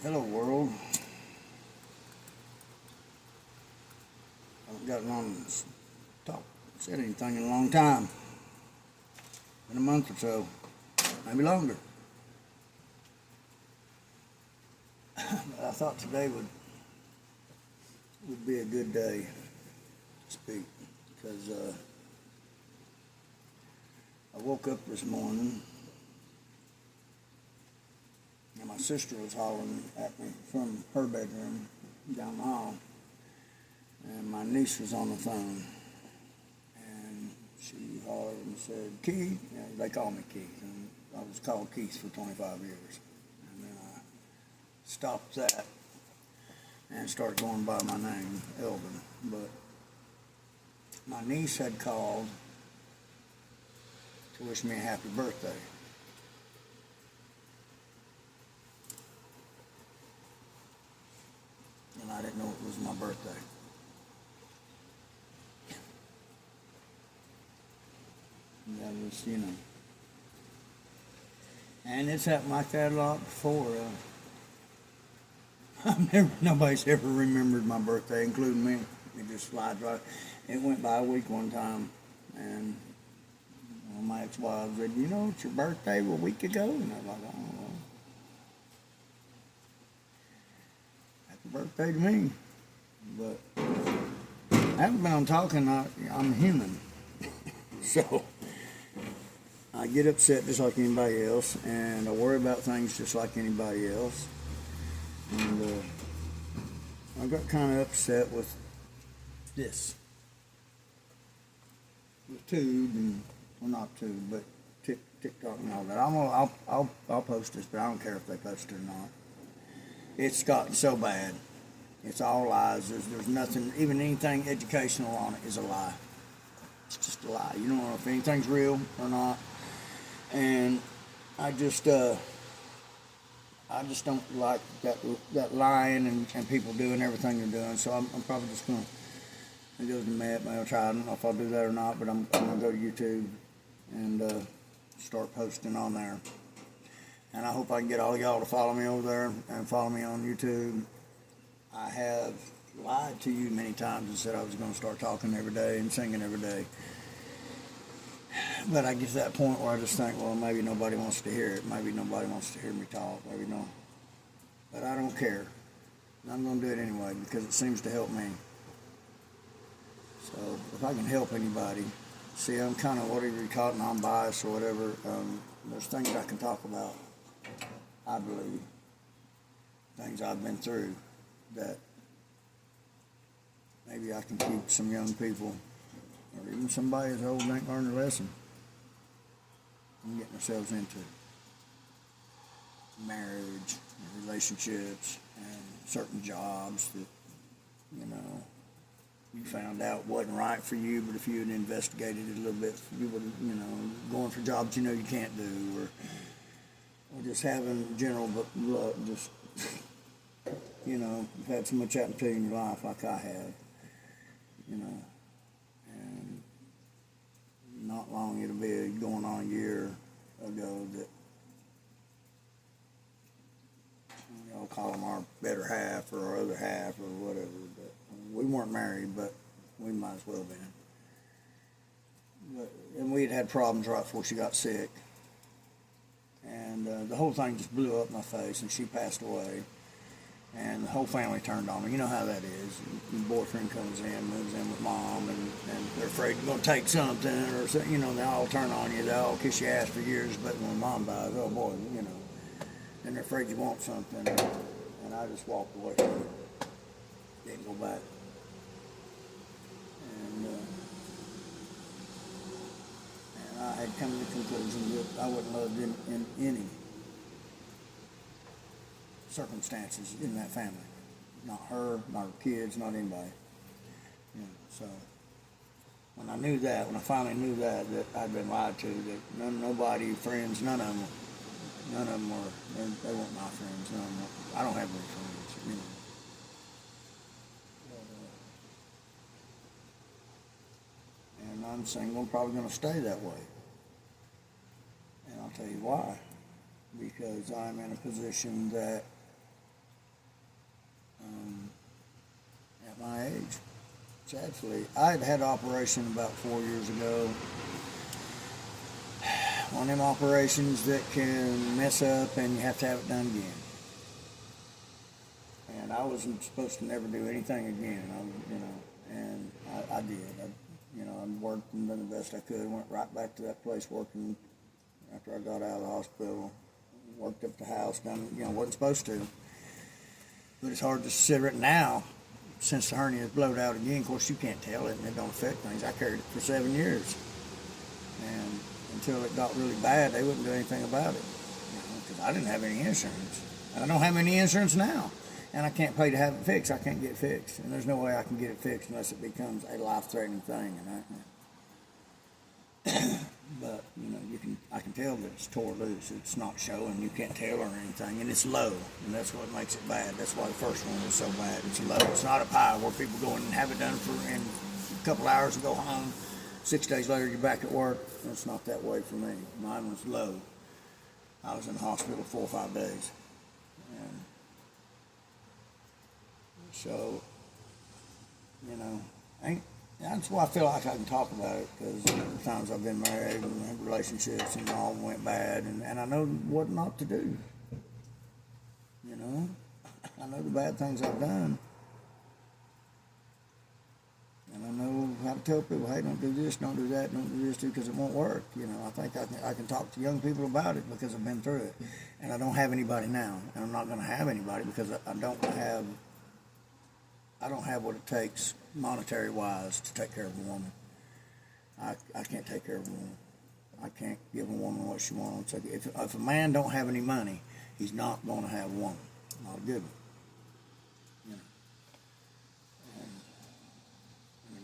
Hello, world. I haven't gotten on and said anything in a long time. In a month or so, maybe longer. But I thought today would be a good day to speak because I woke up this morning and my sister was hollering at me from her bedroom down the hall, and my niece was on the phone, and she hollered and said, "Keith," they call me Keith, and I was called Keith for 25 years, and then I stopped that and started going by my name, Elvin, but my niece had called to wish me a happy birthday. And I didn't know it was my birthday. That was, and it's happened like that a lot before. Nobody's ever remembered my birthday, including me. It just slides right. It went by a week one time, and my ex-wife said, "It's your birthday a week ago," and I was like, "Oh, well, happy birthday to me." But I haven't been on talking. I'm human, so I get upset just like anybody else, and I worry about things just like anybody else. And I got kind of upset with this, with Tube, and well, not Tube, but TikTok and all that. I'll post this, but I don't care if they post it or not. It's gotten so bad. It's all lies. There's nothing, even anything educational on it is a lie. It's just a lie. You don't know if anything's real or not. And I just don't like that lying and people doing everything they're doing. So I'm probably just gonna go to the Met. I'll try. I don't know if I'll do that or not, but I'm gonna go to YouTube and start posting on there. And I hope I can get all y'all to follow me over there and follow me on YouTube. I have lied to you many times and said I was going to start talking every day and singing every day. But I get to that point where I just think, well, maybe nobody wants to hear it. Maybe nobody wants to hear me talk. Maybe no. But I don't care. I'm going to do it anyway because it seems to help me. So if I can help anybody, see, I'm kind of whatever you call it, non-biased or whatever. There's things I can talk about, I believe. Things I've been through that maybe I can keep some young people or even somebody as old ain't learned a lesson from getting themselves into marriage and relationships and certain jobs that you found out wasn't right for you, but if you had investigated it a little bit, you would going for jobs you can't do, or just having general luck, just you've had so much happen to you in your life like I have, and not long it'll be going on a year ago that I'll call them our better half or our other half or whatever, but we weren't married, but we might as well been. And we had problems right before she got sick, and the whole thing just blew up in my face, and she passed away. And the whole family turned on me. You know how that is. Your boyfriend comes in, moves in with mom, and they're afraid you're going to take something, or they all turn on you. They all kiss your ass for years, but when mom dies, oh boy, and they're afraid you want something. And I just walked away from it. Didn't go back. And I had come to the conclusion that I wasn't loved in any circumstances in that family. Not her, not her kids, not anybody. So when I finally knew that I'd been lied to, that nobody, friends, none of them were, they weren't my friends. None of them were, I don't have any friends, And I'm single, I'm probably going to stay that way. And I'll tell you why. Because I'm in a position that my age. Sadly, I had an operation about 4 years ago. One of them operations that can mess up and you have to have it done again. And I wasn't supposed to never do anything again. And I did. I worked and done the best I could. Went right back to that place working after I got out of the hospital. Worked up the house, done, wasn't supposed to. But it's hard to consider it now, since the hernia is blowed out again. Of course, you can't tell it, and it don't affect things. I carried it for 7 years. And until it got really bad, they wouldn't do anything about it. Because I didn't have any insurance. And I don't have any insurance now. And I can't pay to have it fixed. I can't get it fixed. And there's no way I can get it fixed unless it becomes a life-threatening thing. But, I can tell that it's tore loose. It's not showing. You can't tell or anything. And it's low. And that's what makes it bad. That's why the first one was so bad. It's low. It's not up high where people go in and have it done in a couple hours and go home. 6 days later, you're back at work. It's not that way for me. Mine was low. I was in the hospital 4 or 5 days. And so, that's why I feel like I can talk about it, because the times I've been married and had relationships and all went bad, and I know what not to do. I know the bad things I've done. And I know how to tell people, hey, don't do this, don't do that, don't do this, because it won't work. I think I can talk to young people about it because I've been through it. And I don't have anybody now. And I'm not going to have anybody because I don't have what it takes monetary-wise to take care of a woman. I can't take care of a woman. I can't give a woman what she wants. If a man don't have any money, he's not going to have a woman. Not a good one.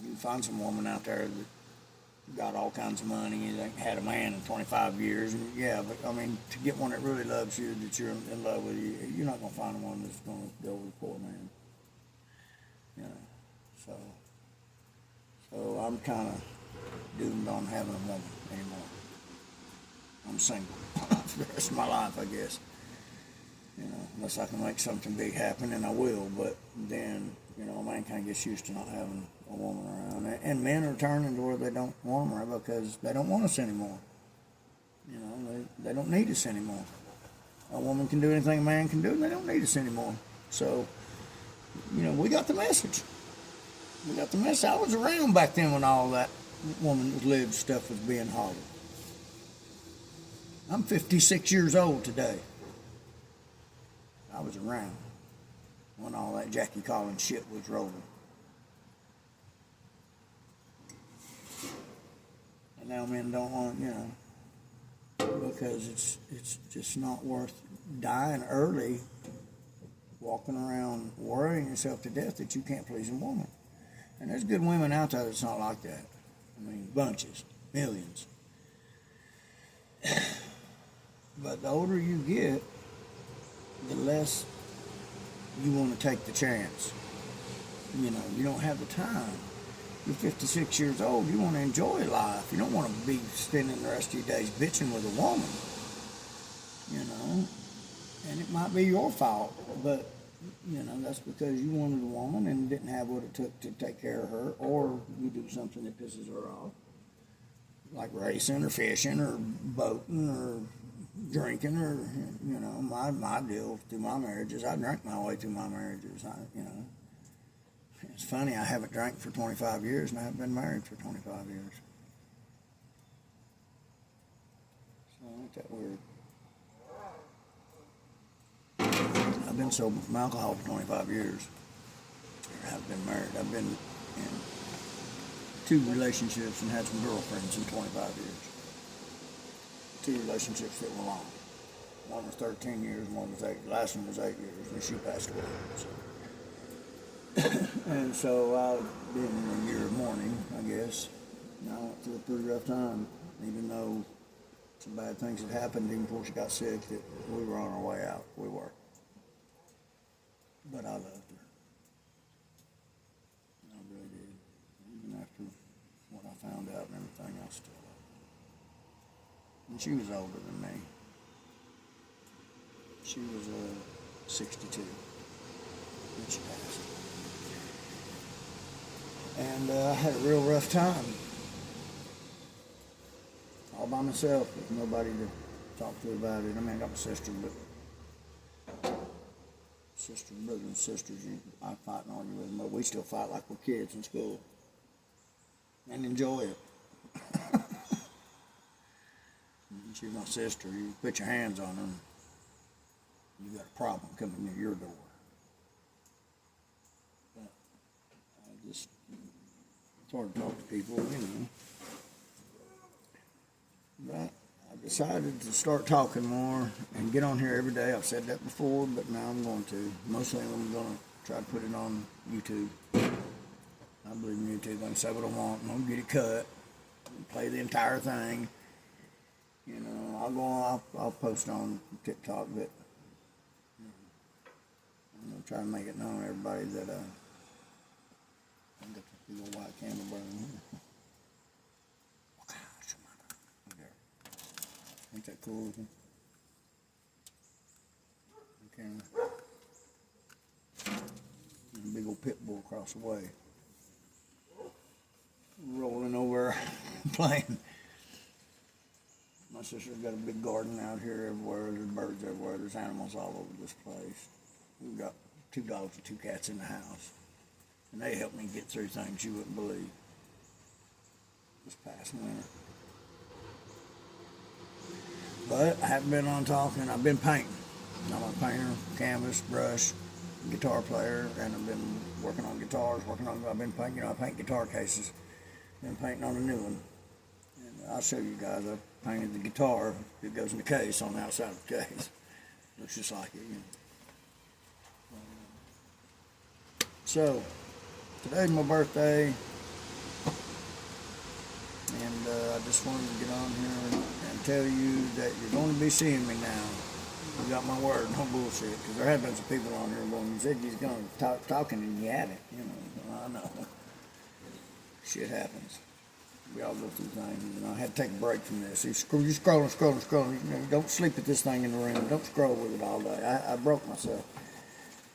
You can find some woman out there that got all kinds of money and had a man in 25 years. And but to get one that really loves you, that you're in love with, you're not going to find one that's going to go with a poor man. So I'm kind of doomed on having a woman anymore. I'm single for the rest of my life, I guess. Unless I can make something big happen, and I will. But then, a man kind of gets used to not having a woman around. And men are turning to where they don't want her because they don't want us anymore. They don't need us anymore. A woman can do anything a man can do, and they don't need us anymore. So, we got the message. We got the message. I was around back then when all that woman-lib stuff was being hollered. I'm 56 years old today. I was around when all that Jackie Collins shit was rolling. And now men don't want, because it's just not worth dying early, walking around worrying yourself to death that you can't please a woman. And there's good women out there that's not like that. Bunches, millions. But the older you get, the less you want to take the chance. You don't have the time. You're 56 years old, you want to enjoy life. You don't want to be spending the rest of your days bitching with a woman. And it might be your fault, but that's because you wanted a woman and didn't have what it took to take care of her, or you do something that pisses her off, like racing or fishing or boating or drinking or, my deal through my marriages. I drank my way through my marriages. It's funny, I haven't drank for 25 years and I haven't been married for 25 years. So ain't that weird? I've been sober from alcohol for 25 years. I haven't been married. I've been in 2 relationships and had some girlfriends in 25 years. 2 relationships that were long. One was 13 years, one was 8. The last one was 8 years, and she passed away. So. And so I've been in a year of mourning, I guess. And I went through a pretty rough time, even though some bad things had happened even before she got sick, that we were on our way out. We were. But I loved her. I really did. Even after what I found out and everything, I still loved her. And she was older than me. She was 62 when she passed. And I had a real rough time. All by myself with nobody to talk to about it. I mean, I got my sister, but brothers and sisters, I fight and argue with them, but we still fight like we're kids in school and enjoy it. She's my sister. You put your hands on her, you got a problem coming near your door. But it's hard to talk to people, But I decided to start talking more and get on here every day. I've said that before, but now I'm going to. Mostly I'm going to try to put it on YouTube. I believe in YouTube. I can say what I want and I'll get it cut and play the entire thing. I'll post on TikTok, but I'm going to try to make it known to everybody that I've got the big old white candle burning here. Ain't that cool looking? Okay. And a big old pit bull across the way. Rolling over, playing. My sister's got a big garden out here everywhere. There's birds everywhere. There's animals all over this place. We've got 2 dogs and 2 cats in the house. And they help me get through things you wouldn't believe. This past winter. But I haven't been on talking. I've been painting. I'm a painter, canvas, brush, guitar player, and I've been working on guitars. I've been painting. I paint guitar cases. Been painting on a new one. And I'll show you guys. I painted the guitar that goes in the case on the outside of the case. Looks just like it. So today's my birthday. And I just wanted to get on here and tell you that you're going to be seeing me now. You got my word, no bullshit. Because there have been some people on here going, you said you was going to talking and you haven't. I know. Shit happens. We all go through things. I had to take a break from this. You scrolling. Don't sleep at this thing in the room. Don't scroll with it all day. I broke myself.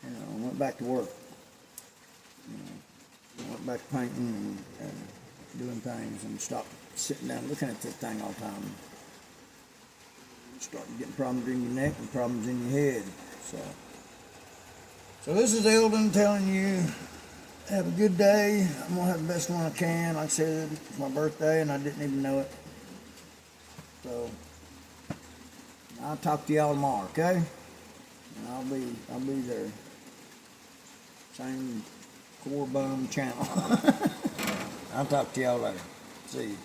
I went back to work. I went back to painting and doing things and stopped sitting down looking at this thing all the time. Starting getting problems in your neck and problems in your head. So this is Eldon telling you, have a good day. I'm going to have the best one I can. Like I said, it's my birthday and I didn't even know it. So I'll talk to y'all tomorrow, okay? And I'll be there. Same Core Bum channel. I'll talk to y'all later. See you.